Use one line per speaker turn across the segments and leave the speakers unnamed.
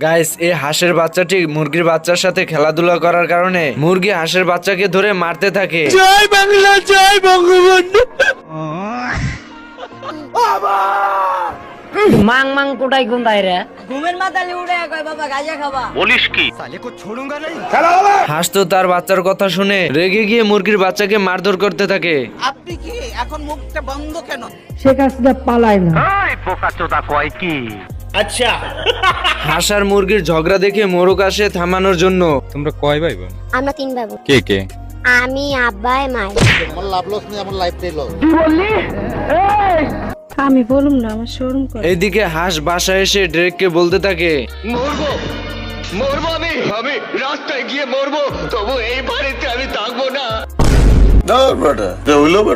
Guys, এই হাঁসের বাচ্চাটি মুরগির বাচ্চার সাথে খেলাধুলা করার কারণে মুরগি হাঁসের বাচ্চাকে ধরে মারতে থাকে।
জয় বাংলা, জয় বঙ্গবন্ধু।
মাং মাং কোটাই গুন্দাই রে
ঘুমের মাথালে উড়ে কয় বাবা গাঁজা খাবা।
বলিস কি?
হাঁস তো তার বাচ্চার কথা শুনে রেগে গিয়ে মুরগির বাচ্চাকে মারধর করতে থাকে।
আপনি কি এখন মুখটা বন্ধ কেন?
সে কাজটা পালায় না।
এই পোকাচোদা কয় কি? আচ্ছা,
হাঁস আর মুরগির ঝগড়া দেখে মোরগ আসে থামানোর জন্য।
তোমরা কয় ভাই বোন?
আমরা 3 ভাই বোন।
কে কে?
আমি, আব্বাই, মাই।
আমি বলুম না, আমার শরম করে।
এইদিকে হাঁস বাসায় এসে ড্রেককে বলতে থাকে,
মরবো আমি রাস্তায় গিয়ে মরবো, তবু এই বাড়িতে আমি থাকবো না।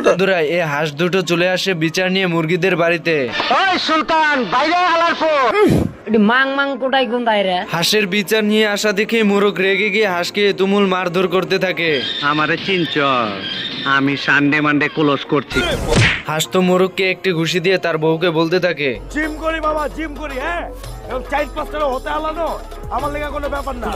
বন্ধুরা, এই হাঁস দুটো চলে আসে বিচার নিয়ে মুরগিদের বাড়িতে।
ওই সুলতান, বাইরে হালার পর মাং মাং কোটাই গুন্দাই রে।
হাঁসের বিচার নিয়ে আসা দেখে মোরগ রেগে গিয়ে হাঁসকে তুমুল মারধর করতে থাকে।
আমারে চিনচ, আমি সানডে মানডে ক্লোজ করছি।
হাঁস তো মোরগকে একটি ঘুষি দিয়ে তার বউকে বলতে থাকে,
জিম করি বাবা, জিম করি। হ্যাঁ, এবং 4-5 হতে আলানো আমার লেগা কোনো ব্যাপার না।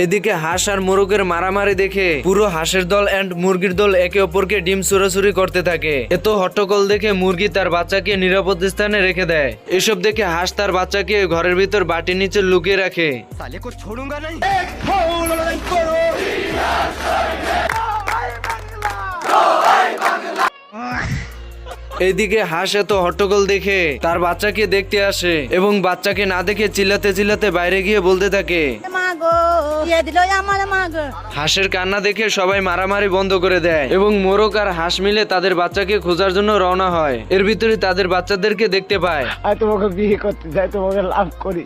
এদিকে হাঁস আর মোরগের মারামারি দেখে পুরো হাঁসের দল এন্ড মুরগির দল একে অপরকে ডিম চুরাচুরি করতে থাকে। এত হট্টগোল দেখে মুরগি তার বাচ্চাকে নিরাপদ স্থানে রেখে দেয়। এসব দেখে হাঁস তার বাচ্চাকে ঘরের ভিতর বাটির নিচে লুকিয়ে রাখে। এইদিকে হাঁস এত হট্টগোল দেখে তার বাচ্চাকে দেখতে আসে এবং বাচ্চাকে না দেখে চিল্লাতে চিল্লাতে বাইরে গিয়ে বলতে থাকে,
মাগো দিয়ে দিল আমার মাগো।
হাঁসের কান্না দেখে সবাই মারামারি বন্ধ করে দেয় এবং মোরগ আর হাঁস মিলে তাদের বাচ্চাকে খোঁজার জন্য রওনা হয়। এর ভিতরে তাদের বাচ্চাদেরকে দেখতে পায়।
আর তোমাকে বিয়ে করতে চাই, তোমাকে লাভ করি।